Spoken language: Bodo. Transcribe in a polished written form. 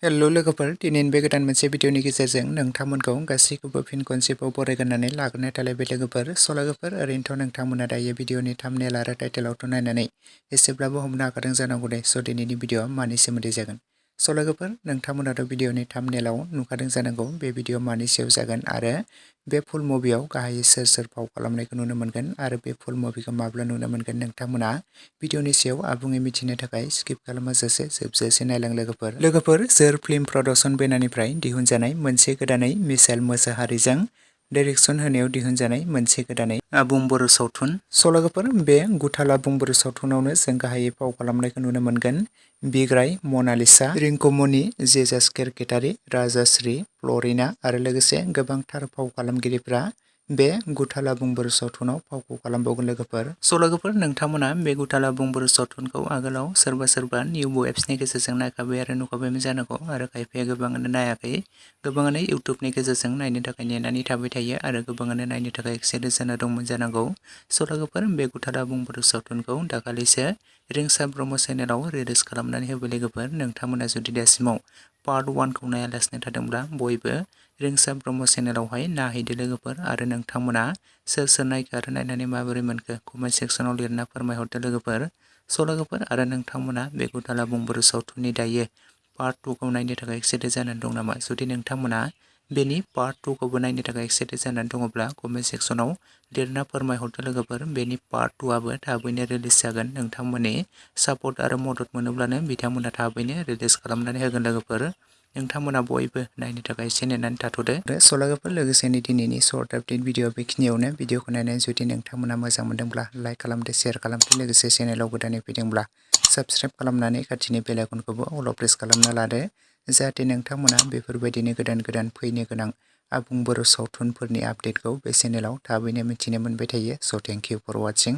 हेल' लोगोफोर, दिनैनि बे गोदान मोनसे भिडिअनि गेजेरजों नोंथांमोनखौ गासैखौबो फिन खनसेबाव बरायग्रोनानै लाग्रोनाय थाबाय बे लोगोफोर। लोगोफोर, ओरैनोथ' नोंथांमोना दायो भिडिअनि थाम्बनेल आरो टाइटेलावथ' नायनानै एसेब्लाबो हमनो हाखादों जानांगौ दे। दिनैनि भिडिअआ मानि सोमोन्दै जागोन। लोगोफोर, नोंथांमोनाथ' भिडिअनि थाम्बनेलाव नुखादों जानांगौ बे भिडिअ मानि सायाव जागोन आरो बे फुल मुभियाव गाहायै सोर सोर फाव खालामनायखौ नुनो मोनगोन आरो बे फुल मुभिखौ माब्ला नुनो मोनगोन नोंथांमोना भिडिअनि सायाव आबुङै मिथिनो थाखाय स्किप खालामाजासे जोबजासे नायलां लोगोफोर सोर फिल्म प्रडाक्शन बेनारनिफ्राय दिहुनजानाय मोनसे गोदानै मिशेल मोसाहारिजों डाइरेक्सन होनायाव दिहुनजानाय मोनसे गोदानै आबुं बर' सावथुन। लोगोफोर, बे गुथाल आबुं बर' सावथुनावनो जों गाहायै फाव खालामनायखौ नुनो मोनगोन बिग्राय, मनालिसा, रिंकुमनि, जेजास केरकेटारि, राजाश्री, फ्लरिना आरो लोगोसे गोबांथार फाव खालामगिरिफ्रा बे गुथाल आबुं बर' सावथुनाव फावखौ खालामबावगोन लोगोफोर, नोंथांमोना बे गुथाल आबुं बर' सावथुनखौ आगोलाव सोरबा निउ एप्सनि गेजेरजों नायखाबाय आरो नुखाबायमोन जानांगौ आरो खायफाया गोबाङानो नायाखै। गोबाङानो इउटुबनि गेजेरजों नायनो थाखाय नेनानै थाबाय थायो आरो गोबाङानो नायनो थाखाय एक्साइटेड जाना दंमोन जानांगौ। लोगोफोर, बे गुथाल आबुं बर' सावथुनखौ दाखालिसो रिंसार ब्रह्म चेनेलाव रिलिज खालामनानै होबाय लोगोफोर। नोंथांमोना जुदि दासिमाव पार्ट 1खौ नायालासिनो थादोंब्ला बयबो रिंसार ब्रह्म चेनेलावहाय नायहैदो लोगोफोर आरो नोंथांमोना सोर सोर नायखो आरो नायनानै माबोरै मोनखो कमेन्ट सेक्सनाव लिरना फोरमायहरदो लोगोफोर। लोगोफोर, आरो नोंथांमोना बे गुथाल आबुं बर' सावथुननि दायो पार्ट 2खौ नायनो थाखाय एक्साइटेड जानानै दं नामा? जुदि नोंथांमोना बेनि पार्ट 2खौबो नायनो थाखाय एक्साइटेड जानानै दङब्ला कमेन्ट सेक्सनाव लिरना फोरमायहरदो लोगोफोर। बेनि पार्ट 2आबो थाबैनो रिलिज जागोन। नोंथांमोननि सापर्ट आरो मदद मोनोब्लानो बिथांमोना थाबैनो रिलिज खालामनानै होगोन लोगोफोर। नोंथांमोना बयबो नायनो थाखाय एसे नेनानै थाथ'दो। लोगोफोर, लोगोसेनो दिनैनि सर्ट आपडेट भिडिअ बेखिनियावनो। भिडिअखौ नायनानै जुदि नोंथांमोना मोजां मोनदोंब्ला लाइक खालामदो, शेयार खालामदो, लोगोसे चेनेलाव गोदानै फैदोंब्ला साबस्क्राइब खालामनानै खाथिनि बेल आइकनखौबो अल प्रेस खालामना लादो, जाहाथे नोंथांमोना बेफोरबायदिनो गोदान गोदान फैनो गोनां आबुं बर' सावथुनफोरनि आपडेटखौ बे चेनेलाव थाबैनो मिथिनो मोनबाय थायो। Thank you for वाचिं।